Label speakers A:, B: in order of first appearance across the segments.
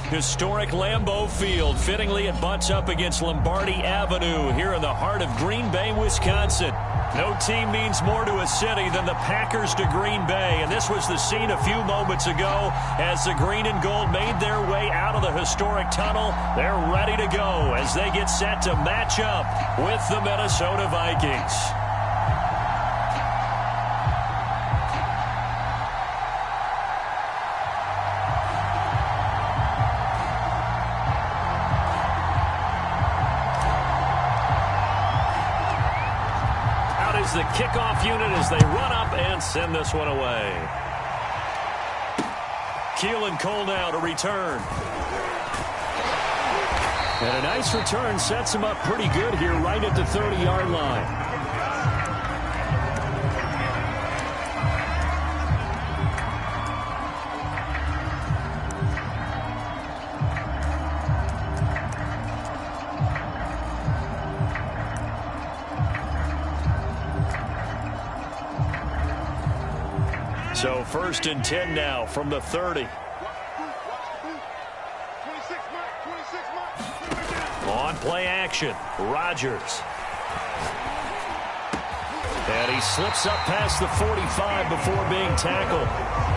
A: Historic Lambeau Field. Fittingly, it butts up against Lombardi Avenue here in the heart of Green Bay, Wisconsin. No team means more to a city than the Packers to Green Bay, and this was the scene a few moments ago as the green and gold made their way out of the historic tunnel. They're ready to go as they get set to match up with the Minnesota Vikings. The kickoff unit as they run up and send this one away. Keelan Cole now to return. And a nice return sets him up pretty good here right at the 30-yard line. So 1st and 10 now from the 30. On play action, Rodgers. And he slips up past the 45 before being tackled.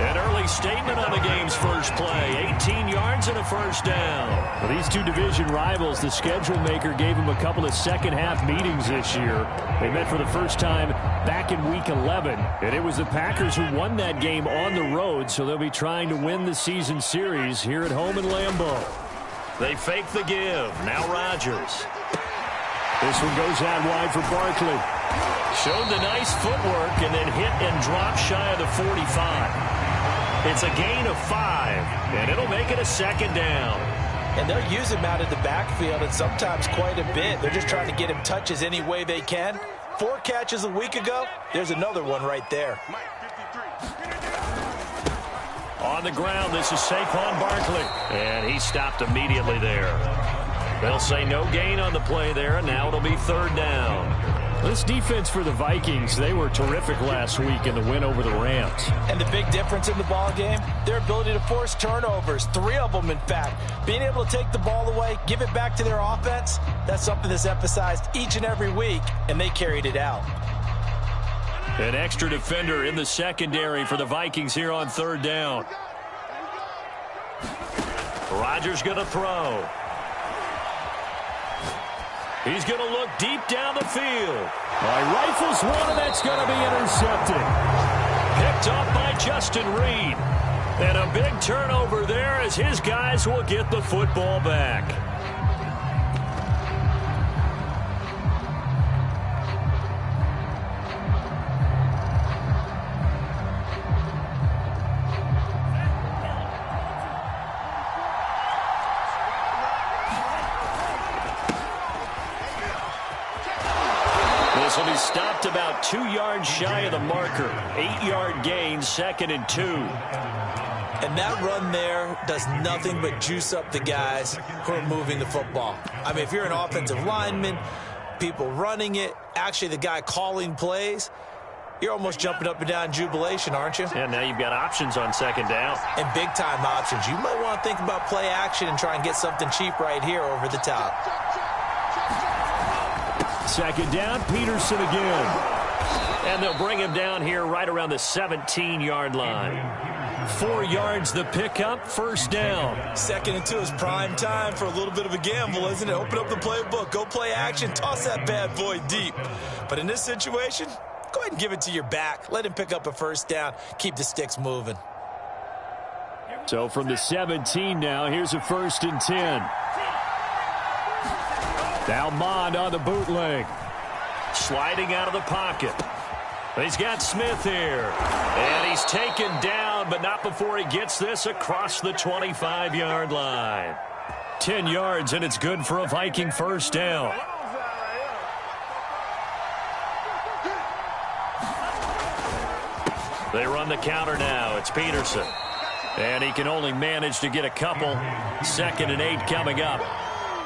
A: An early statement on the game's first play. 18 yards and a first down.
B: Well, these two division rivals, the schedule maker gave them a couple of second-half meetings this year. They met for the first time back in Week 11. And it was the Packers who won that game on the road, so they'll be trying to win the season series here at home in Lambeau.
A: They fake the give. Now Rodgers.
B: This one goes out wide for Barkley.
A: Showed the nice footwork and then hit and dropped shy of the 45. It's a gain of 5, and it'll make it a second down.
C: And they'll use him out of the backfield, and sometimes quite a bit. They're just trying to get him touches any way they can. 4 catches a week ago. There's another one right there.
A: On the ground, this is Saquon Barkley. And he stopped immediately there. They'll say no gain on the play there, and now it'll be 3rd down.
B: This defense for the Vikings, they were terrific last week in the win over the Rams.
C: And the big difference in the ball game, their ability to force turnovers, 3 of them in fact. Being able to take the ball away, give it back to their offense, that's something that's emphasized each and every week, and they carried it out.
A: An extra defender in the secondary for the Vikings here on 3rd down. Rodgers going to throw. He's going to look deep down the field.
B: Rifles one, and that's going to be intercepted.
A: Picked off by Justin Reed. And a big turnover there as his guys will get the football back. This will be stopped about 2 yards shy of the marker. 8-yard gain, 2nd and 2.
C: And that run there does nothing but juice up the guys who are moving the football. I mean, if you're an offensive lineman, people running it, actually the guy calling plays, you're almost jumping up and down in jubilation, aren't you?
A: And now you've got options on 2nd down.
C: And big-time options. You might want to think about play action and try and get something cheap right here over the top.
B: 2nd down, Peterson again.
A: And they'll bring him down here right around the 17-yard line. 4 yards the pickup, 1st down.
C: 2nd and 2 is prime time for a little bit of a gamble, isn't it? Open up the playbook, go play action, toss that bad boy deep. But in this situation, go ahead and give it to your back. Let him pick up a 1st down, keep the sticks moving.
B: So from the 17 now, here's a 1st and 10. Now Mond on the bootleg.
A: Sliding out of the pocket. He's got Smith here. And he's taken down, but not before he gets this across the 25-yard line. 10 yards, and it's good for a Viking 1st down. They run the counter now. It's Peterson. And he can only manage to get a couple. 2nd and 8 coming up.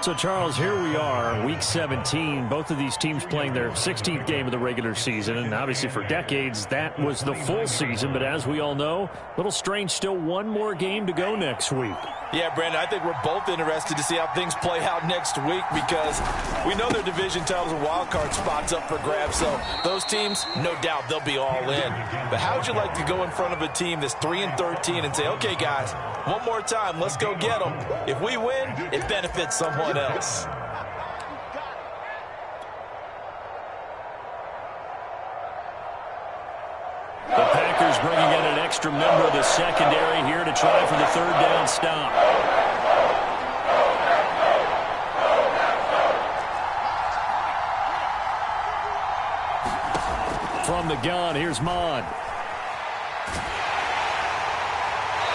B: So, Charles, here we are, Week 17. Both of these teams playing their 16th game of the regular season. And obviously for decades, that was the full season. But as we all know, a little strange, still one more game to go next week.
C: Yeah, Brandon, I think we're both interested to see how things play out next week because we know their division titles and wild card spots up for grabs. So those teams, no doubt, they'll be all in. But how would you like to go in front of a team that's 3-13 and say, okay, guys, one more time, let's go get them. If we win, it benefits someone else.
A: The Packers bringing in an extra member of the secondary here to try for the third down stop. From the gun, here's Mon.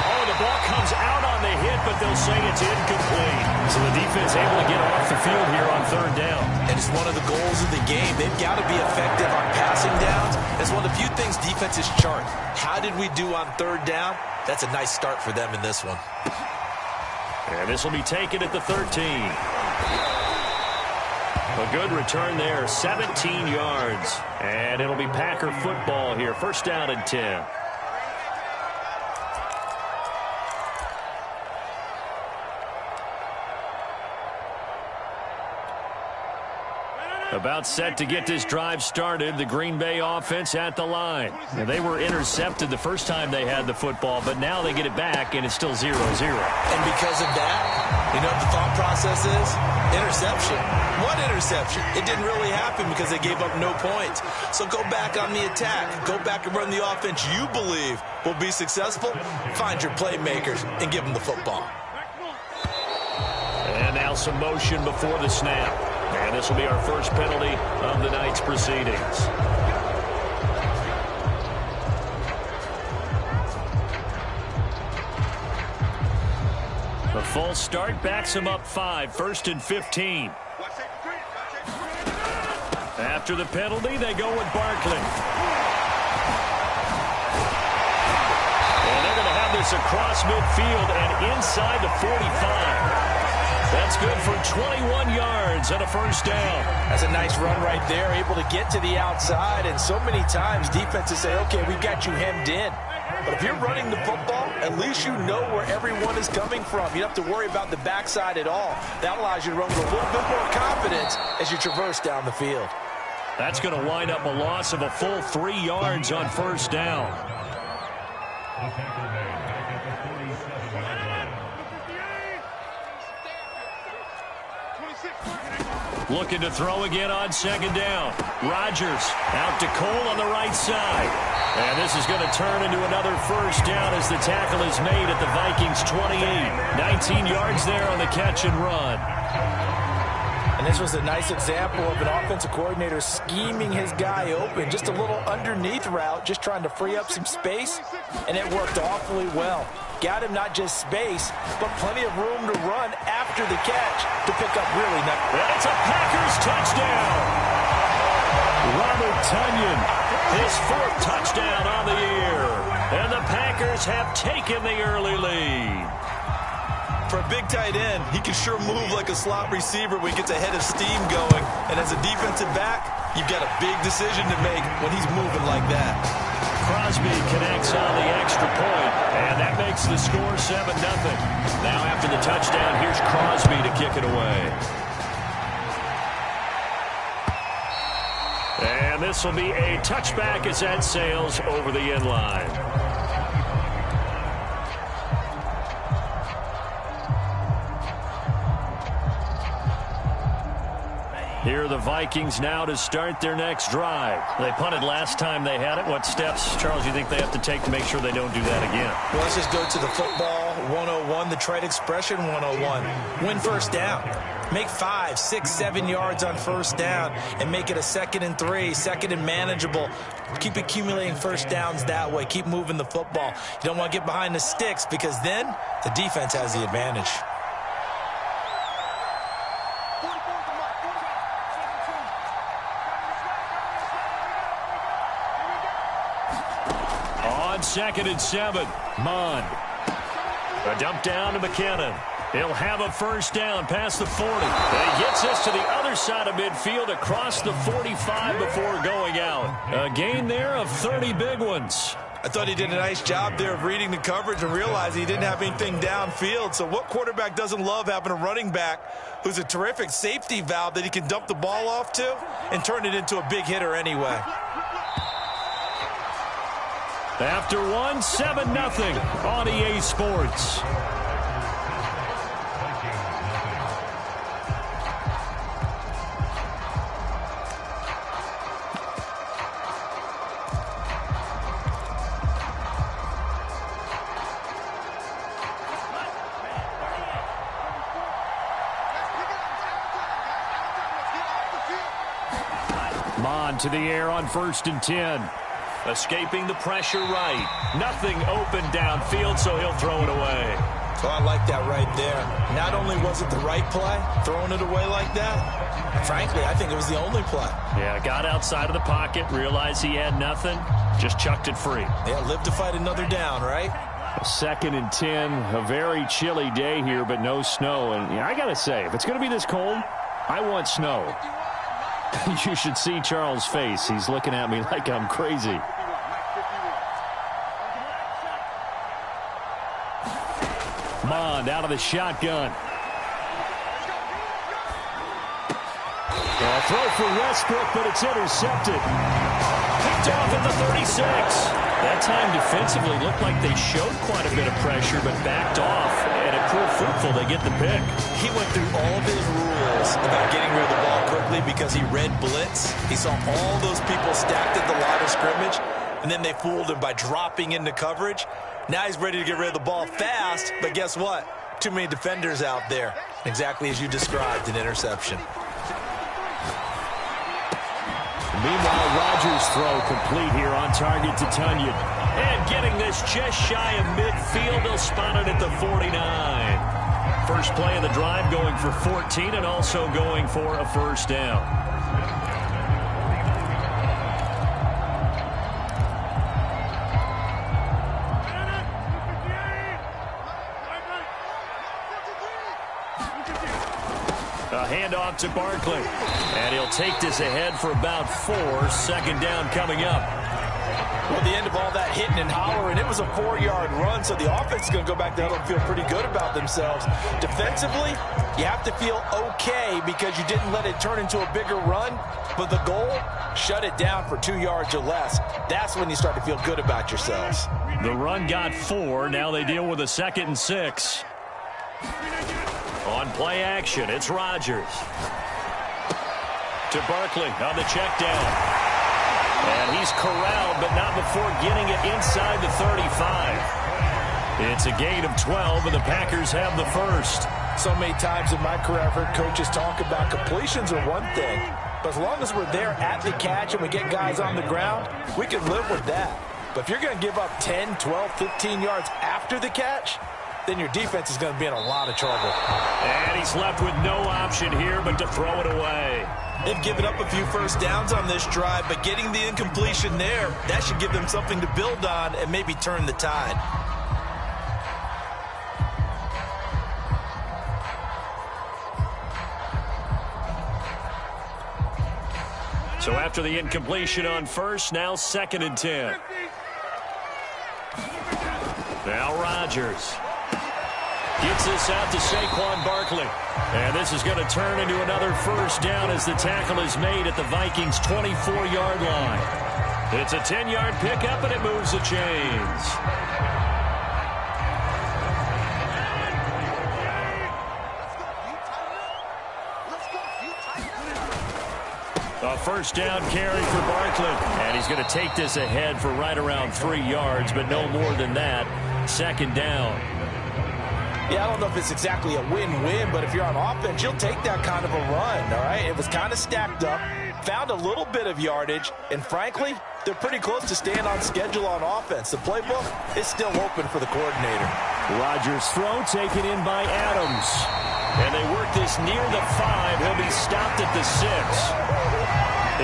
A: Oh, the ball comes out on the hit, but they'll say it's incomplete. So the defense able to get off the field here on third down.
C: And it's one of the goals of the game. They've got to be effective on passing downs. It's one of the few things defenses chart. How did we do on third down? That's a nice start for them in this one.
A: And this will be taken at the 13. A good return there, 17 yards. And it'll be Packer football here. First down and 10. About set to get this drive started. The Green Bay offense at the line. Now, they were intercepted the first time they had the football, but now they get it back, and it's still 0-0.
C: And because of that, you know what the thought process is? Interception. What interception? It didn't really happen because they gave up no points. So go back on the attack. Go back and run the offense you believe will be successful. Find your playmakers and give them the football.
A: And now some motion before the snap. And this will be our first penalty of the night's proceedings. The false start backs him up 5, 1st and 15. After the penalty, they go with Barkley. And they're going to have this across midfield and inside the 45. That's good for 21 yards and a first down.
C: That's a nice run right there, able to get to the outside. And so many times defenses say, okay, we've got you hemmed in. But if you're running the football, at least you know where everyone is coming from. You don't have to worry about the backside at all. That allows you to run with a little bit more confidence as you traverse down the field.
A: That's going to wind up a loss of a full 3 yards on first down. Looking to throw again on second down. Rodgers out to Cole on the right side. And this is going to turn into another first down as the tackle is made at the Vikings 28. 19 yards there on the catch and run.
C: And this was a nice example of an offensive coordinator scheming his guy open. Just a little underneath route, just trying to free up some space, and it worked awfully well. Got him not just space, but plenty of room to run after the catch to pick up really nice.
A: And it's a Packers touchdown. Robert Tonyan, his 4th touchdown on the year. And the Packers have taken the early lead.
C: For a big tight end, he can sure move like a slot receiver when he gets a head of steam going. And as a defensive back, you've got a big decision to make when he's moving like that.
A: Crosby connects on the extra point, and that makes the score 7-0. Now after the touchdown, here's Crosby to kick it away. And this will be a touchback as that sails over the end line. Here are the Vikings now to start their next drive. They punted last time they had it. What steps, Charles, you think they have to take to make sure they don't do that again?
C: Well, let's just go to the football 101, the trade expression 101. Win first down. Make 5, 6, 7 yards on first down and make it a 2nd and 3, 2nd and manageable. Keep accumulating first downs that way. Keep moving the football. You don't want to get behind the sticks because then the defense has the advantage. On 2nd and 7, Mon. A dump down to McKinnon.
A: He'll have a first down past the 40. And he gets this to the other side of midfield across the 45 before going out. A gain there of 30 big ones.
C: I thought he did a nice job there of reading the coverage and realizing he didn't have anything downfield. So what quarterback doesn't love having a running back who's a terrific safety valve that he can dump the ball off to and turn it into a big hitter anyway?
A: After 7-0 on EA Sports. To the air on 1st and 10. Escaping the pressure right. Nothing open downfield, so he'll throw it away.
C: So I like that right there. Not only was it the right play, throwing it away like that, frankly, I think it was the only play.
A: Yeah, got outside of the pocket, realized he had nothing, just chucked it free.
C: Yeah, live to fight another down, right?
B: 2nd and 10, a very chilly day here, but no snow. And I got to say, if it's going to be this cold, I want snow. You should see Charles' face. He's looking at me like I'm crazy. Mond out of the shotgun. A throw for Westbrook, but it's intercepted.
A: Picked off at the 36. That time defensively looked like they showed quite a bit of pressure, but backed off, and it proved fruitful. They get the pick.
C: He went through all of his rules about getting rid of the ball quickly because he read blitz. He saw all those people stacked at the line of scrimmage, and then they fooled him by dropping into coverage. Now he's ready to get rid of the ball fast, but guess what? Too many defenders out there. Exactly as you described, an interception.
B: Meanwhile, Rodgers' throw complete here on target to Tunyon.
A: And getting this just shy of midfield, he'll spot it at the 49. First play of the drive going for 14 and also going for a first down. A handoff to Barkley. And he'll take this ahead for about 4. 2nd down coming up.
C: Well, the end of all that hitting and hollering, it was a 4-yard run, so the offense is going to go back there and feel pretty good about themselves. Defensively, you have to feel okay because you didn't let it turn into a bigger run, but the goal, shut it down for 2 yards or less. That's when you start to feel good about yourselves.
A: The run got 4. Now they deal with a 2nd and 6. On play action, it's Rodgers. To Barkley on the check down. And he's corralled, but not before getting it inside the 35. It's a gain of 12, and the Packers have the first.
C: So many times in my career, I've heard coaches talk about completions are one thing, but as long as we're there at the catch and we get guys on the ground, we can live with that. But if you're going to give up 10, 12, 15 yards after the catch, then your defense is going to be in a lot of trouble.
A: And he's left with no option here but to throw it away.
C: They've given up a few first downs on this drive, but getting the incompletion there, that should give them something to build on and maybe turn the tide.
A: So after the incompletion on first, now 2nd and 10. Now Rodgers. Gets this out to Saquon Barkley. And this is going to turn into another first down as the tackle is made at the Vikings' 24-yard line. It's a 10-yard pickup, and it moves the chains. A first down carry for Barkley. And he's going to take this ahead for right around 3 yards, but no more than that. 2nd down.
C: Yeah, I don't know if it's exactly a win-win, but if you're on offense, you'll take that kind of a run, all right? It was kind of stacked up, found a little bit of yardage, and frankly, they're pretty close to staying on schedule on offense. The playbook is still open for the coordinator.
B: Rodgers' throw taken in by Adams.
A: And they work this near the 5. He'll be stopped at the 6.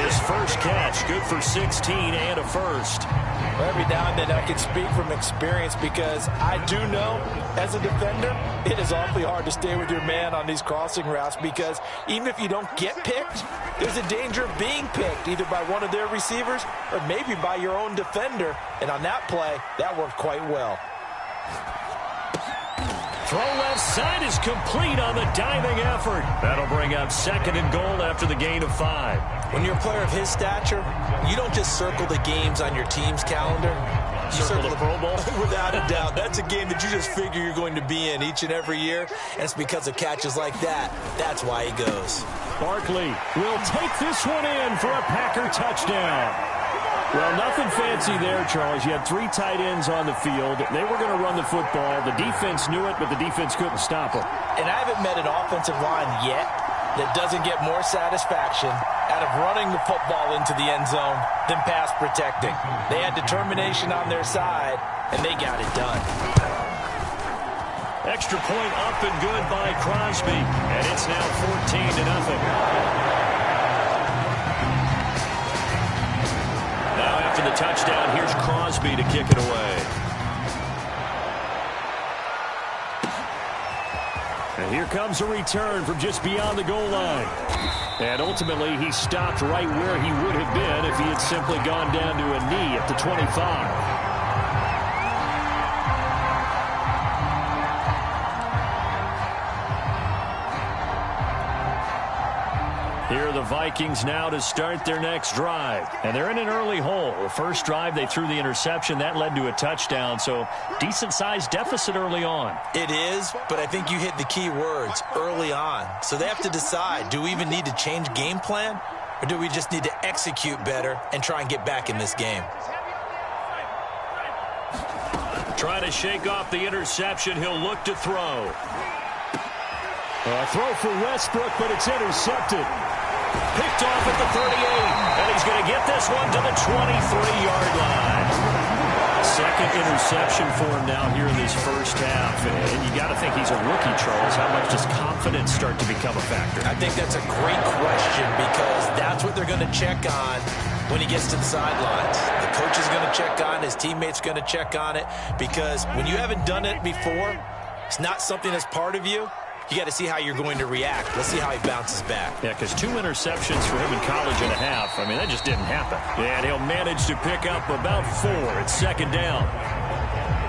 A: His first catch, good for 16 and a first.
C: Well, every now and then I can speak from experience because I do know, as a defender, it is awfully hard to stay with your man on these crossing routes because even if you don't get picked, there's a danger of being picked either by one of their receivers or maybe by your own defender. And on that play, that worked quite well.
A: Throw left side is complete on the diving effort. That'll bring up 2nd and goal after the gain of 5.
C: When you're a player of his stature, you don't just circle the games on your team's calendar. You
A: circle the Pro Bowl?
C: Without a doubt. That's a game that you just figure you're going to be in each and every year. And it's because of catches like that. That's why he goes.
B: Barkley will take this one in for a Packer touchdown. Well, nothing fancy there, Charles. You had 3 tight ends on the field. They were going to run the football. The defense knew it, but the defense couldn't stop them.
C: And I haven't met an offensive line yet that doesn't get more satisfaction out of running the football into the end zone than pass protecting. They had determination on their side, and they got it done.
A: Extra point up and good by Crosby. And it's now 14-0. Now after the touchdown, here's Crosby to kick it away.
B: And here comes a return from just beyond the goal line. And ultimately, he stopped right where he would have been if he had simply gone down to a knee at the 25. Here are the Vikings now to start their next drive. And they're in an early hole. The first drive, they threw the interception. That led to a touchdown. So decent-sized deficit early on.
C: It is, but I think you hit the key words, early on. So they have to decide, do we even need to change game plan? Or do we just need to execute better and try and get back in this game?
A: Trying to shake off the interception. He'll look to throw.
B: A throw for Westbrook, but it's intercepted.
A: Picked off at the 38, and he's going to get this one to the 23-yard line. Second interception for him now here in this first half. And you got to think he's a rookie, Charles. How much does confidence start to become a factor?
C: I think that's a great question because that's what they're going to check on when he gets to the sidelines. The coach is going to check on, his teammates going to check on it, because when you haven't done it before, it's not something that's part of you. You got to see how you're going to react. Let's see how he bounces back.
B: Yeah, because 2 interceptions for him in college and a half. I mean, that just didn't happen.
A: Yeah, and he'll manage to pick up about 4. It's 2nd down.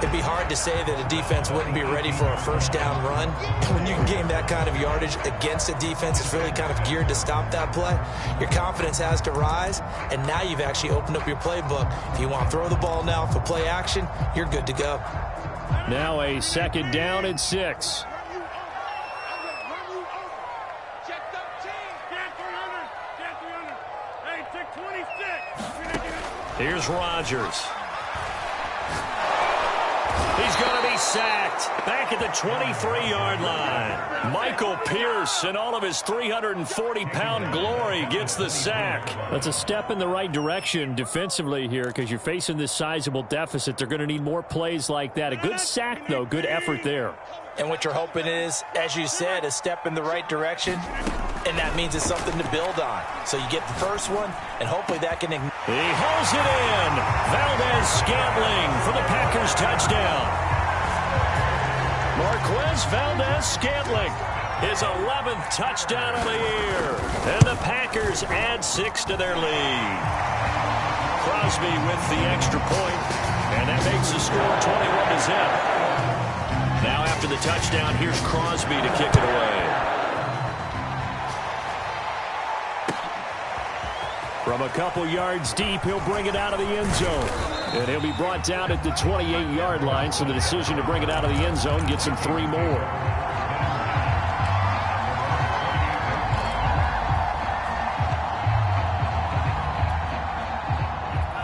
C: It'd be hard to say that a defense wouldn't be ready for a first down run. When you can gain that kind of yardage against a defense that's really kind of geared to stop that play, your confidence has to rise, and now you've actually opened up your playbook. If you want to throw the ball now for play action, you're good to go.
B: Now a 2nd down and 6.
A: Here's Rodgers. He's going to be sacked back at the 23-yard line. Michael Pierce, in all of his 340-pound glory, gets the sack.
B: That's a step in the right direction defensively here because you're facing this sizable deficit. They're going to need more plays like that. A good sack, though. Good effort there.
C: And what you're hoping is, as you said, a step in the right direction, and that means it's something to build on. So you get the first one, and hopefully that can...
A: He hauls it in. Valdez-Scantling for the Packers touchdown. Marquez Valdez-Scantling, his 11th touchdown of the year. And the Packers add 6 to their lead. Crosby with the extra point, and that makes the score 21-0. Now after the touchdown, here's Crosby to kick it away.
B: From a couple yards deep, he'll bring it out of the end zone. And he'll be brought down at the 28-yard line, so the decision to bring it out of the end zone gets him 3 more.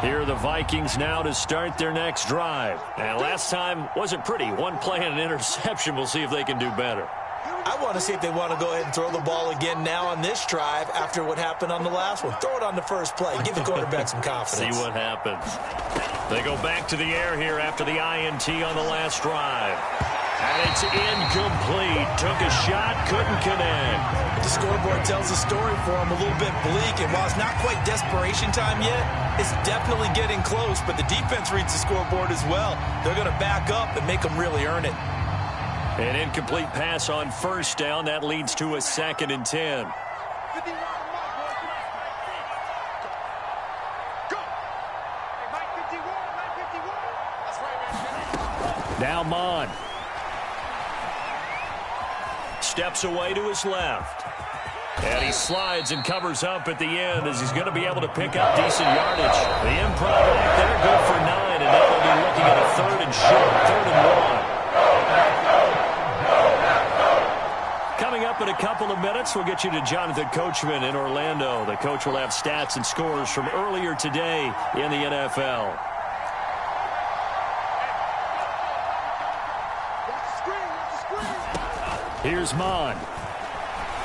B: Here are the Vikings now to start their next drive.
A: And last time wasn't pretty. 1 play and an interception. We'll see if they can do better.
C: I want to see if they want to go ahead and throw the ball again now on this drive after what happened on the last one. Throw it on the first play. Give the quarterback some confidence.
A: See what happens. They go back to the air here after the INT on the last drive. And it's incomplete. Took a shot, couldn't connect.
C: The scoreboard tells a story for him, a little bit bleak. And while it's not quite desperation time yet, it's definitely getting close. But the defense reads the scoreboard as well. They're going to back up and make them really earn it.
A: An incomplete pass on first down. That leads to a 2nd and 10.
B: Now Mon.
A: Steps away to his left. And he slides and covers up at the end as he's going to be able to pick up decent yardage. The improv back there, good for 9. And now they'll be looking at a 3rd and short, 3rd and 1. Coming up in a couple of minutes, we'll get you to Jonathan Coachman in Orlando. The coach will have stats and scores from earlier today in the NFL.
B: Here's Mon.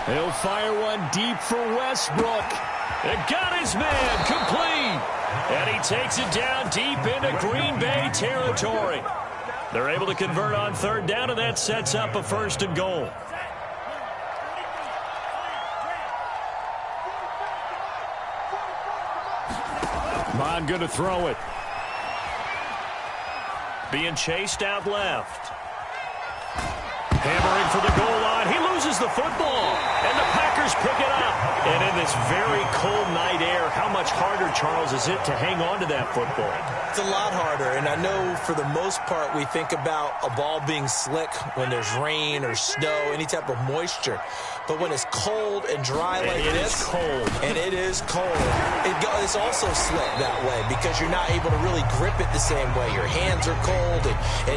B: He'll fire one deep for Westbrook.
A: It got his man complete. And he takes it down deep into Green Bay territory. They're able to convert on 3rd down, and that sets up a 1st and goal.
B: Mon going to throw it.
A: Being chased out left. Hammering for the goal line. He loses the football. And the Packers pick it up. And in this very cold night air, how much harder, Charles, is it to hang on to that football?
C: It's a lot harder, and I know for the most part we think about a ball being slick when there's rain or snow, any type of moisture. But when it's cold and dry like this, and it is cold, it's also slick that way because you're not able to really grip it the same way. Your hands are cold,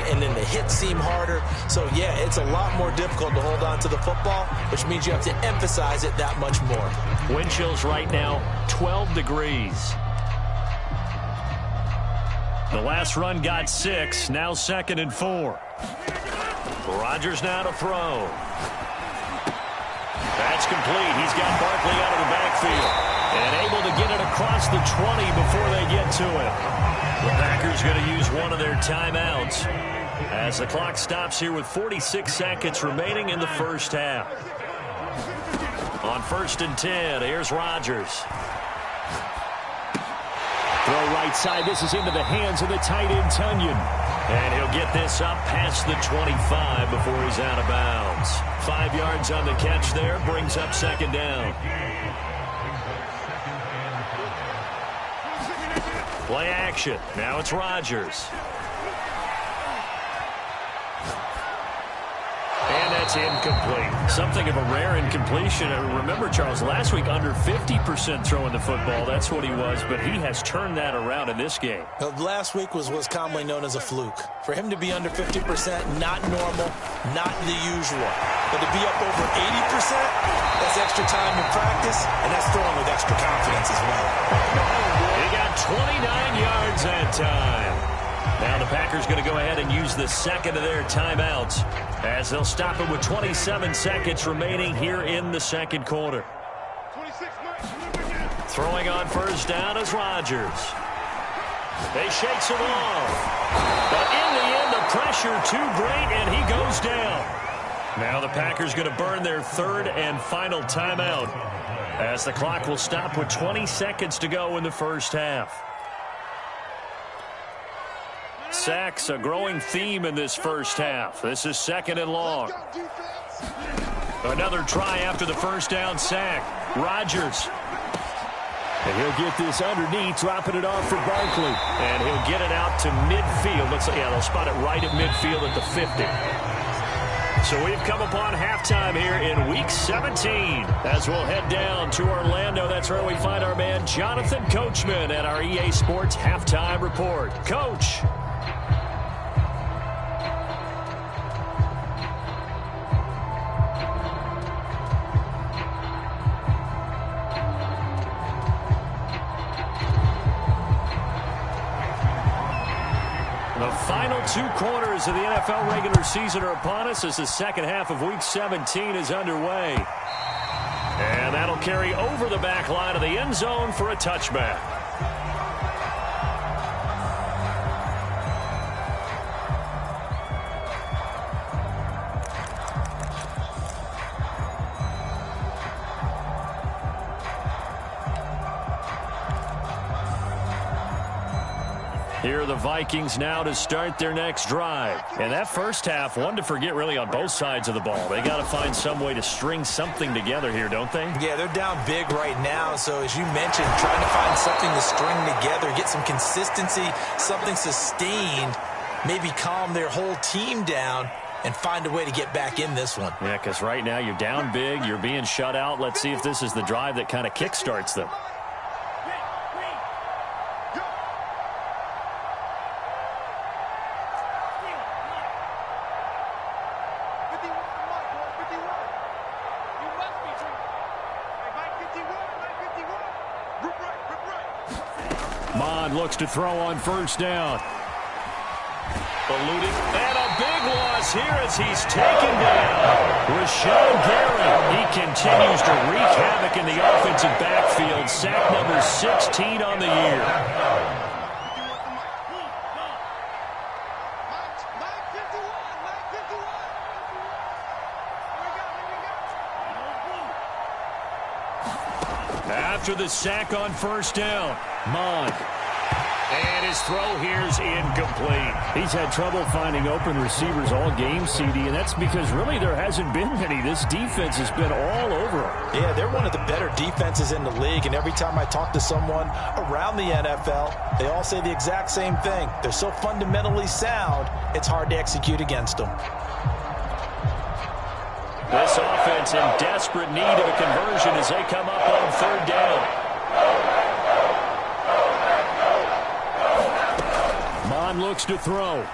C: and then the hits seem harder. So, yeah, it's a lot more difficult to hold on to the football, which means you have to emphasize it that much more.
A: Wind chills right now, 12 degrees. The last run got 6, now 2nd and 4. Rodgers now to throw. That's complete. He's got Barkley out of the backfield and able to get it across the 20 before they get to it. The Packers going to use one of their timeouts as the clock stops here with 46 seconds remaining in the first half. On 1st and 10, here's Rodgers.
B: Throw right side. This is into the hands of the tight end, Tunyon.
A: And he'll get this up past the 25 before he's out of bounds. 5 yards on the catch there, brings up 2nd down. Play action. Now it's Rodgers. And that's incomplete. Something of a rare incompletion. Remember, Charles, last week under 50% throwing the football. That's what he was, but he has turned that around in this game.
C: Last week was what's commonly known as a fluke. For him to be under 50%, not normal, not the usual. But to be up over 80%, that's extra time in practice, and that's throwing with extra confidence as well.
A: He got 29 yards that time. Now the Packers going to go ahead and use the 2nd of their timeouts as they'll stop it with 27 seconds remaining here in the 2nd quarter. Throwing on 1st down is Rodgers. They shakes it off. But in the end, the pressure too great, and he goes down. Now the Packers going to burn their 3rd and final timeout as the clock will stop with 20 seconds to go in the first half. Sacks, a growing theme in this first half. This is 2nd and long. Another try after the 1st down sack. Rodgers.
B: And he'll get this underneath, dropping it off for Barkley.
A: And he'll get it out to midfield. Looks like, yeah, they'll spot it right at midfield at the 50. So we've come upon halftime here in Week 17. As we'll head down to Orlando, that's where we find our man Jonathan Coachman at our EA Sports Halftime Report. Coach. The final 2 quarters of the NFL regular season are upon us as the 2nd half of Week 17 is underway. And that'll carry over the back line of the end zone for a touchback. Here are the Vikings now to start their next drive. And that first half, one to forget really on both sides of the ball. They got to find some way to string something together here, don't they?
C: Yeah, they're down big right now. So as you mentioned, trying to find something to string together, get some consistency, something sustained, maybe calm their whole team down and find a way to get back in this one.
A: Yeah, because right now you're down big, you're being shut out. Let's see if this is the drive that kind of kickstarts them. Looks to throw on first down. Eluding, and a big loss here as he's taken down. Rashawn Gary, he continues to wreak havoc in the offensive backfield. Sack number 16 on the year. After the sack on first down, Mond. And his throw here is incomplete.
B: He's had trouble finding open receivers all game, CD, and that's because really there hasn't been many. This defense has been all over him.
C: Yeah, they're one of the better defenses in the league, and every time I talk to someone around the NFL, they all say the exact same thing. They're so fundamentally sound, it's hard to execute against them.
A: This offense in desperate need of a conversion as they come up on third down. Looks to throw.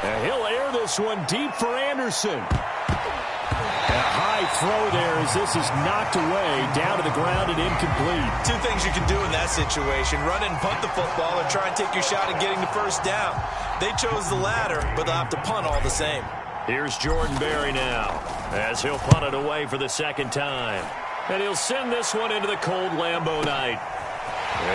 A: And he'll air this one deep for Anderson. A high throw there as this is knocked away, down to the ground and incomplete.
C: Two things you can do in that situation: run and punt the football, or try and take your shot at getting the first down. They chose the latter, but they'll have to punt all the same.
A: Here's Jordan Berry now, as he'll punt it away for the second time. And he'll send this one into the cold Lambeau night.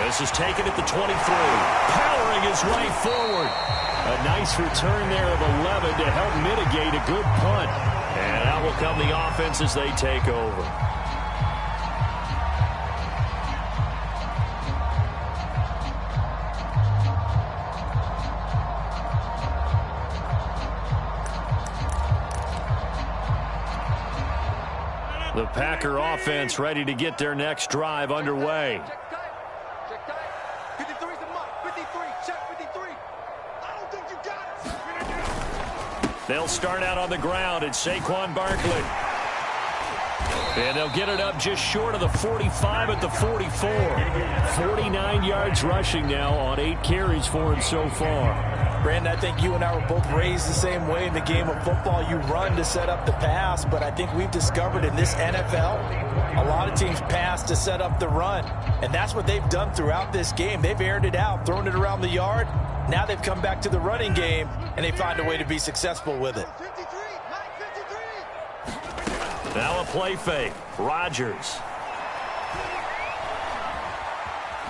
A: This is taken at the 23. Powering his way forward. A nice return there of 11 to help mitigate a good punt. And out will come the offense as they take over. The Packer offense ready to get their next drive underway. They'll start out on the ground at Saquon Barkley. And they'll get it up just short of the 45 at the 44. 49 yards rushing now on 8 carries for him so far.
C: Brandon, I think you and I were both raised the same way in the game of football. You run to set up the pass, but I think we've discovered in this NFL, a lot of teams pass to set up the run. And that's what they've done throughout this game. They've aired it out, thrown it around the yard. Now they've come back to the running game, and they find a way to be successful with it.
A: Now a play fake. Rodgers.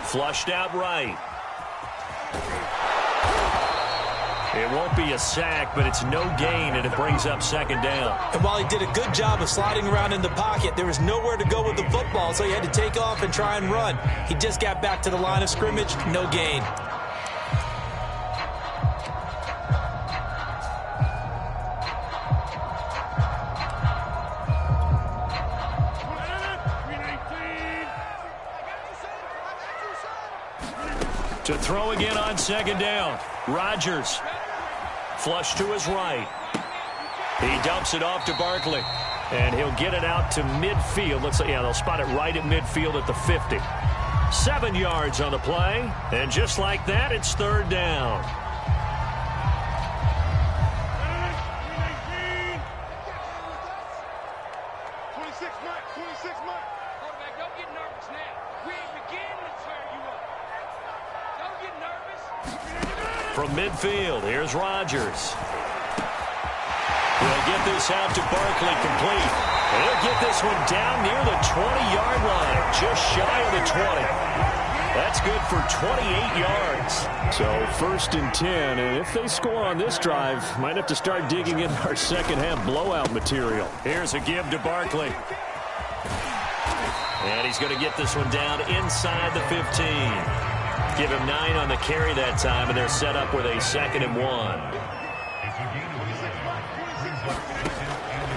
A: Flushed out right. It won't be a sack, but it's no gain, and it brings up second down.
C: And while he did a good job of sliding around in the pocket, there was nowhere to go with the football, so he had to take off and try and run. He just got back to the line of scrimmage, no gain.
A: To throw again on second down. Rodgers. Flush to his right. He dumps it off to Barkley. And he'll get it out to midfield. Looks like, yeah, they'll spot it right at midfield at the 50. 7 yards on the play. And just like that, it's third down. From midfield, here's Rodgers. He'll get this out to Barkley complete. And he'll get this one down near the 20-yard line, just shy of the 20. That's good for 28 yards.
B: So first and 10, and if they score on this drive, might have to start digging in our second half blowout material.
A: Here's a give to Barkley. And he's going to get this one down inside the 15. Give him 9 on the carry that time, and they're set up with a 2nd and 1.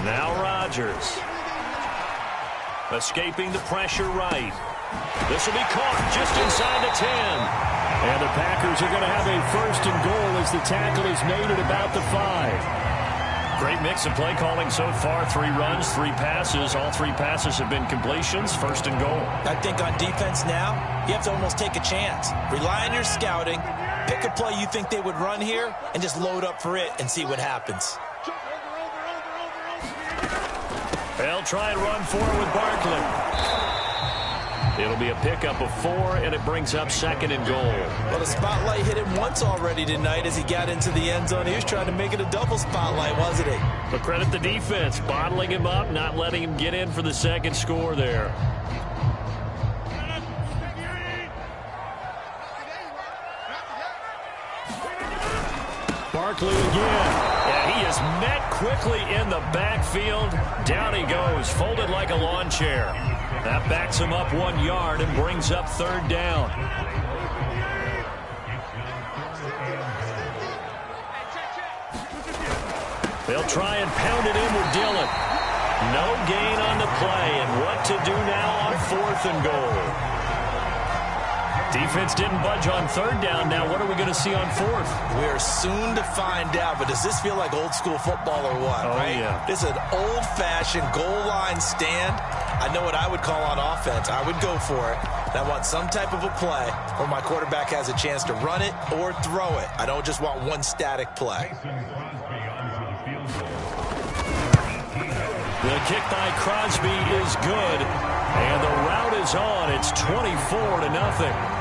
A: Now Rodgers. Escaping the pressure right. This will be caught just inside the 10.
B: And the Packers are going to have a 1st and goal as the tackle is made at about the 5.
A: Great mix of play calling so far. 3 runs, 3 passes. All 3 passes have been completions. 1st and goal.
C: I think on defense now, you have to almost take a chance. Rely on your scouting. Pick a play you think they would run here and just load up for it and see what happens.
A: They'll try and run forward with Barkley. It'll be a pickup of 4, and it brings up 2nd and goal.
C: Well, the spotlight hit him once already tonight as he got into the end zone. He was trying to make it a double spotlight, wasn't he?
A: But credit the defense, bottling him up, not letting him get in for the 2nd score there.
B: Barkley again.
A: Yeah, he is met quickly in the backfield. Down he goes, folded like a lawn chair. That backs him up 1 yard and brings up 3rd down. They'll try and pound it in with Dillon. No gain on the play, and what to do now on 4th and goal. Defense didn't budge on 3rd down. Now what are we going to see on 4th?
C: We're soon to find out, but does this feel like old school football or what, right?
A: Yeah.
C: This is an old-fashioned goal line stand. I know what I would call on offense. I would go for it. And I want some type of a play where my quarterback has a chance to run it or throw it. I don't just want one static play.
A: The kick by Crosby is good, and the route is on. It's 24-0.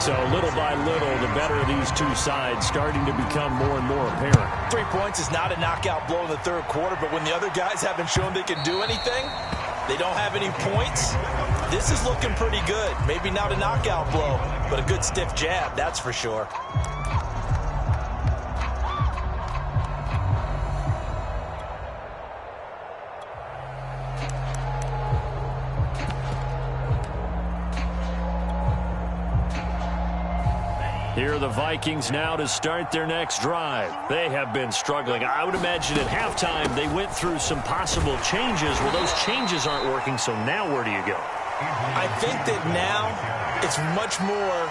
A: So little by little, the better of these two sides starting to become more and more apparent.
C: 3 points is not a knockout blow in the 3rd quarter, but when the other guys haven't shown they can do anything, they don't have any points, this is looking pretty good. Maybe not a knockout blow, but a good stiff jab, that's for sure.
A: Here are the Vikings now to start their next drive. They have been struggling. I would imagine at halftime they went through some possible changes. Well, those changes aren't working, so now where do you go?
C: I think that now it's much more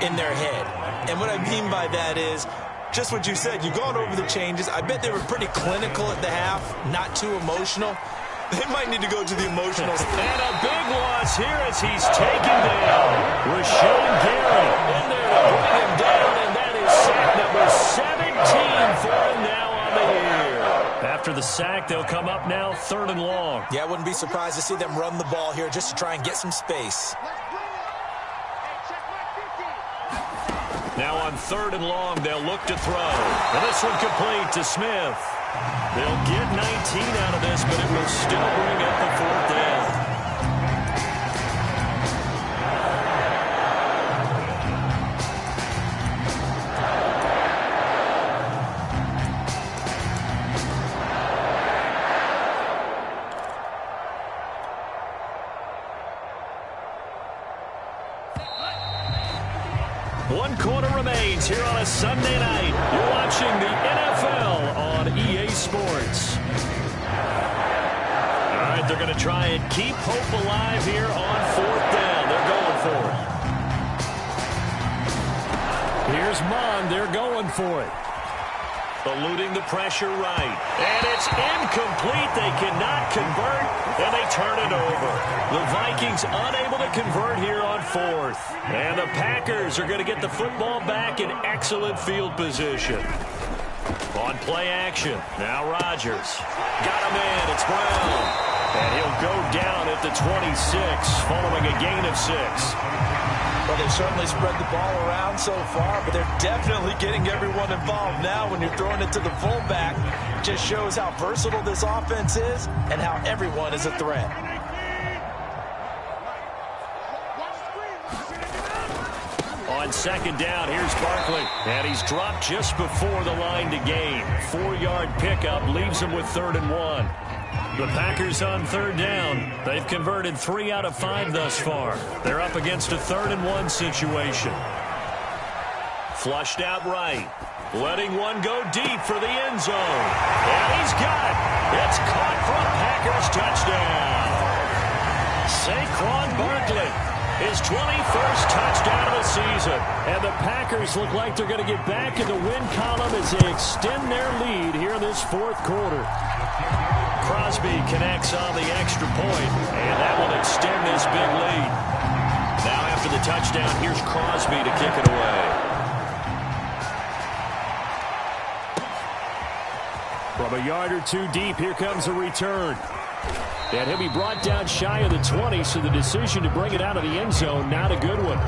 C: in their head. And what I mean by that is just what you said. You've gone over the changes. I bet they were pretty clinical at the half, not too emotional. They might need to go to the emotional stage.
A: And a big loss here as he's taken down. Rashawn Gary in there to bring him down, and that is sack number 17 for him now on the year. After the sack, they'll come up now 3rd and long.
C: Yeah, I wouldn't be surprised to see them run the ball here just to try and get some space.
A: Now on 3rd and long, they'll look to throw. And this one complete to Smith. They'll get 19 out of this, but it will still bring up the 4th down. One quarter remains here on a Sunday night. You're watching the NFL on EA Sports. All right, they're going to try and keep hope alive here on 4th down. They're going for it. Here's Mond. They're going for it. Eluding the pressure right. And it's incomplete. They cannot convert, and they turn it over. The Vikings unable to convert here on 4th. And the Packers are going to get the football back in excellent field position. On play action, now Rodgers. Got him in, it's Brown. And he'll go down at the 26, following a gain of 6.
C: Well, they've certainly spread the ball around so far, but they're definitely getting everyone involved now when you're throwing it to the fullback. Just shows how versatile this offense is and how everyone is a threat.
A: On 2nd down, here's Barkley. And he's dropped just before the line to gain. 4-yard pickup leaves him with 3rd and 1. The Packers on 3rd down. They've converted 3 out of 5 thus far. They're up against a 3rd and 1 situation. Flushed out right. Letting one go deep for the end zone. And he's got it. It's caught for a Packers touchdown. Saquon Barkley, his 21st touchdown of the season. And the Packers look like they're going to get back in the win column as they extend their lead here in this fourth quarter. Crosby connects on the extra point, and that will extend this big lead. Now after the touchdown, here's Crosby to kick it away. From a yard or two deep, here comes a return. And he'll be brought down shy of the 20, so the decision to bring it out of the end zone, not a good one.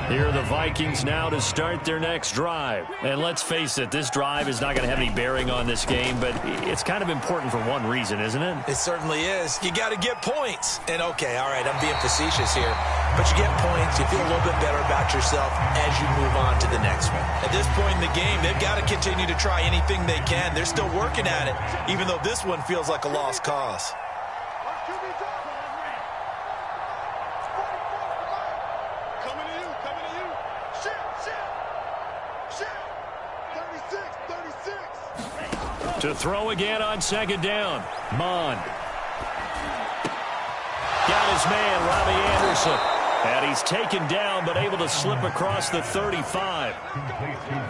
A: Here are the Vikings now to start their next drive. And let's face it, this drive is not going to have any bearing on this game, but it's kind of important for one reason, isn't it?
C: It certainly is. You got to get points. And, okay, all right, I'm being facetious here. But you get points, you feel a little bit better about yourself as you move on to the next one. At this point in the game, they've got to continue to try anything they can. They're still working at it, even though this one feels like a lost cause.
A: To throw again on second down. Mon. Got his man, Robbie Anderson. And he's taken down, but able to slip across the 35.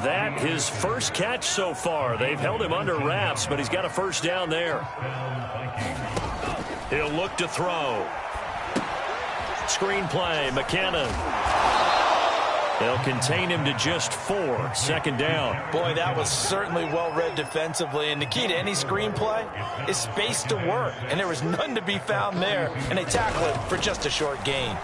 A: That his first catch so far. They've held him under wraps, but he's got a first down there. He'll look to throw. Screenplay, McKinnon. They'll contain him to just 4. Second down.
C: Boy, that was certainly well-read defensively. And the key to any screenplay is space to work. And there was none to be found there. And they tackle it for just a short gain.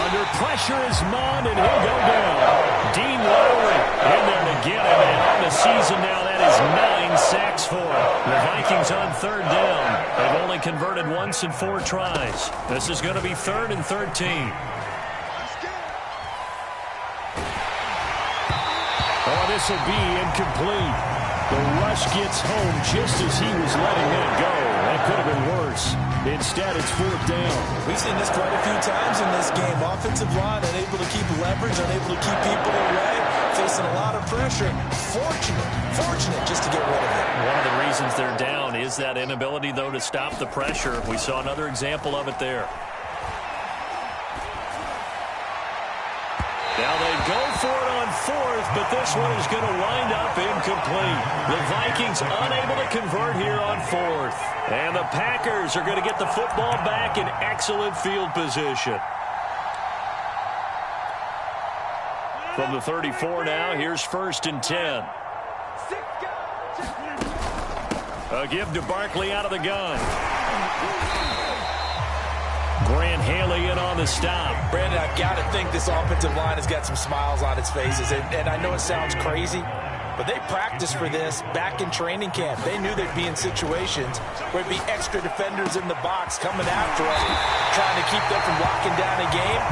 A: Under pressure is Mon, and he'll go down. Dean Lowry in there to get him. And on the season now, that is 9 sacks for him. The Vikings on third down. They've only converted once in 4 tries. This is going to be 3rd and 13. Oh, this will be incomplete. The rush gets home just as he was letting that go. That could have been worse. Instead, it's 4th down.
C: We've seen this quite a few times in this game. Offensive line unable to keep leverage, unable to keep people away, facing a lot of pressure. Fortunate just to get rid of it.
A: One of the reasons they're down is that inability, though, to stop the pressure. We saw another example of it there. Now they go for it on 4th, but this one is going to wind up incomplete. The Vikings unable to convert here on 4th. And the Packers are going to get the football back in excellent field position. From the 34 now, here's 1st and 10. A give to Barkley out of the gun. Grant Haley in on the stop.
C: Brandon, I've got to think this offensive line has got some smiles on its faces. And I know it sounds crazy, but they practiced for this back in training camp. They knew they'd be in situations where it'd be extra defenders in the box coming after them, trying to keep them from locking down a game.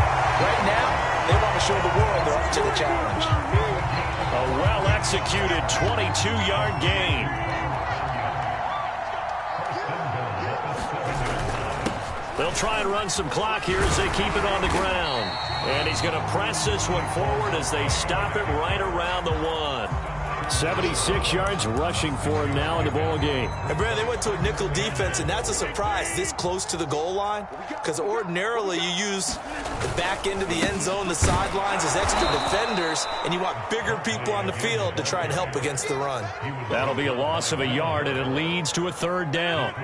C: Right now, they want to show the world they're up to the challenge.
A: A well-executed 22-yard gain. They'll try and run some clock here as they keep it on the ground. And he's going to press this one forward as they stop it right around the 1. 76 yards rushing for him now in the ball game.
C: And Brad, they went to a nickel defense, and that's a surprise this close to the goal line, because ordinarily you use the back end of the end zone, the sidelines as extra defenders, and you want bigger people on the field to try and help against the run.
A: That'll be a loss of a yard, and it leads to a 3rd down.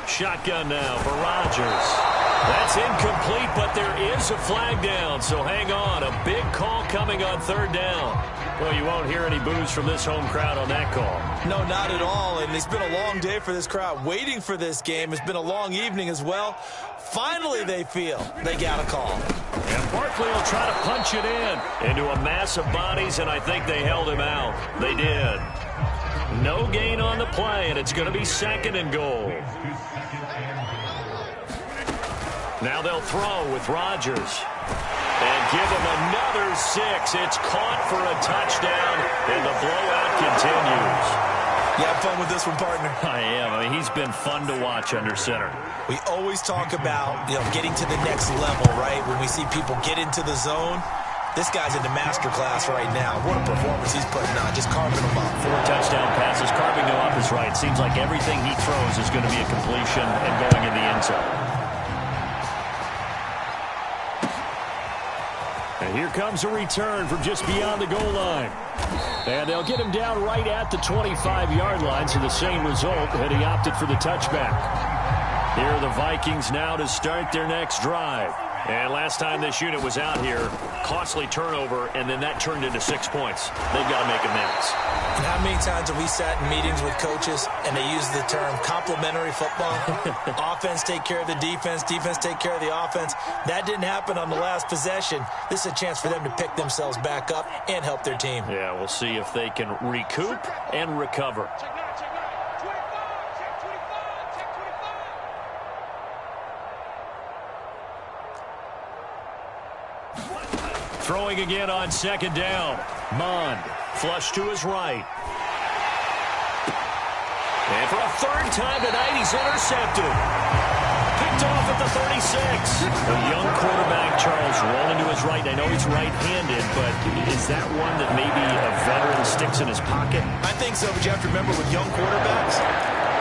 A: Shotgun now for Rodgers. That's incomplete, but there is a flag down, so hang on. A big call coming on 3rd down. Well, you won't hear any boos from this home crowd on that call.
C: No, not at all, and it's been a long day for this crowd waiting for this game. It's been a long evening as well. Finally, they feel they got a call.
A: And Barkley will try to punch it into a mass of bodies, and I think they held him out. They did. No gain on the play, and it's going to be 2nd and goal. Now they'll throw with Rodgers. And give him another 6. It's caught for a touchdown, and the blowout continues.
C: You have fun with this one, partner?
A: I am. I mean, he's been fun to watch under center.
C: We always talk about, getting to the next level, right? When we see people get into the zone, this guy's in the master class right now. What a performance he's putting on, just carving them up.
A: 4 touchdown passes, carving them up is right. Seems like everything he throws is going to be a completion and going in the end zone.
B: And here comes a return from just beyond the goal line. And they'll get him down right at the 25-yard line, so the same result, and he opted for the touchback. Here are the Vikings now to start their next drive. And last time this unit was out here, costly turnover, and then that turned into 6 points. They've got to make amends.
C: And how many times have we sat in meetings with coaches and they use the term complementary football? Offense take care of the defense, defense take care of the offense. That didn't happen on the last possession. This is a chance for them to pick themselves back up and help their team.
B: Yeah, we'll see if they can recoup and recover. Throwing again on second down. Mond, flush to his right. And for a third time tonight, he's intercepted. Picked off at the 36. A young quarterback, Charles, rolling to his right. I know he's right-handed, but is that one that maybe a veteran sticks in his pocket?
C: I think so, but you have to remember with young quarterbacks,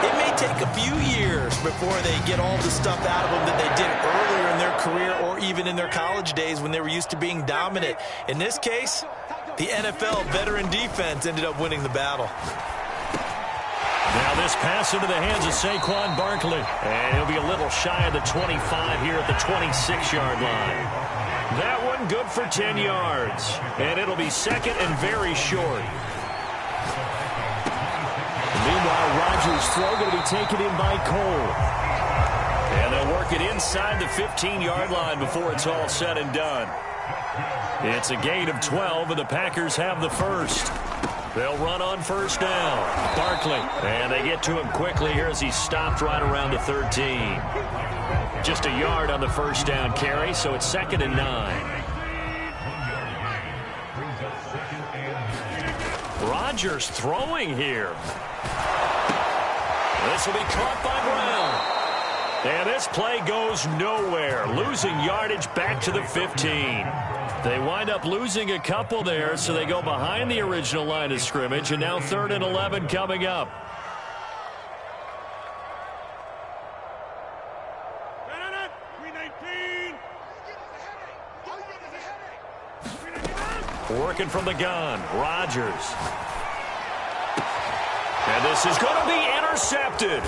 C: it may take a few years before they get all the stuff out of them that they did earlier in their career or even in their college days when they were used to being dominant. In this case, the NFL veteran defense ended up winning the battle.
B: Now this pass into the hands of Saquon Barkley. And he'll be a little shy of the 25 here at the 26-yard line. That one good for 10 yards. And it'll be second and very short. Meanwhile, Rodgers' throw going to be taken in by Cole. And they'll work it inside the 15-yard line before it's all said and done. It's a gain of 12, and the Packers have the first. They'll run on first down. Barkley. And they get to him quickly here as he stopped right around the 13. Just a yard on the first down carry, so it's 2nd and 9. Rodgers throwing here. This will be caught by Brown. And this play goes nowhere. Losing yardage back to the 15. They wind up losing a couple there, so they go behind the original line of scrimmage, and now 3rd and 11 coming up. Working from the gun, Rodgers. And this is going to be intercepted.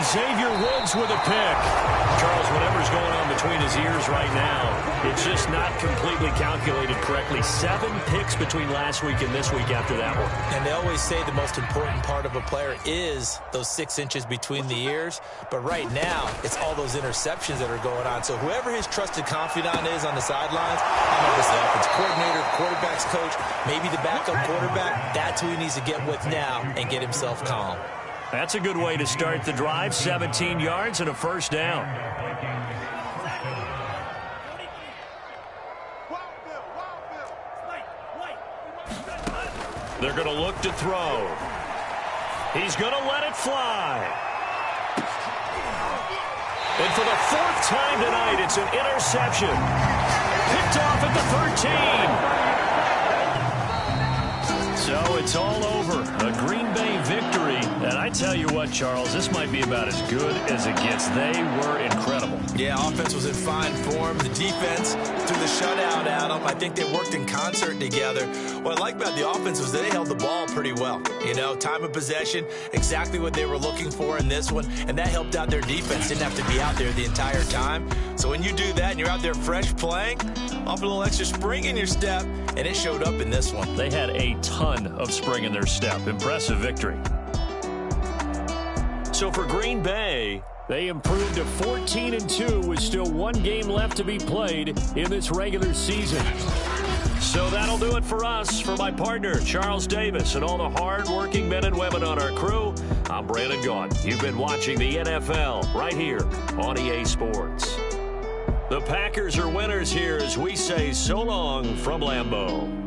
B: Xavier Woods with a pick. Charles, whatever's going on between his ears right now, it's just not completely calculated correctly. 7 picks between last week and this week after that one.
C: And they always say the most important part of a player is those 6 inches between the ears. But right now, it's all those interceptions that are going on. So whoever his trusted confidant is on the sidelines, I don't know if it's the offensive coordinator, quarterback's coach, maybe the backup quarterback, that's who he needs to get with now and get himself calm.
B: That's a good way to start the drive. 17 yards and a first down. They're going to look to throw. He's going to let it fly. And for the 4th time tonight, it's an interception. Picked off at the 13. So it's all over. A Green Bay victory. And I tell you what, Charles, this might be about as good as it gets. They were incredible.
C: Yeah, offense was in fine form. The defense threw the shutout at them. I think they worked in concert together. What I like about the offense was they held the ball pretty well. You know, time of possession, exactly what they were looking for in this one. And that helped out their defense. Didn't have to be out there the entire time. So when you do that and you're out there fresh playing, off a little extra spring in your step, and it showed up in this one.
B: They had a ton of spring in their step. Impressive victory. So for Green Bay, they improved to 14-2 with still 1 game left to be played in this regular season. So that'll do it for us. For my partner, Charles Davis, and all the hard-working men and women on our crew, I'm Brandon Gaudin. You've been watching the NFL right here on EA Sports. The Packers are winners here as we say so long from Lambeau.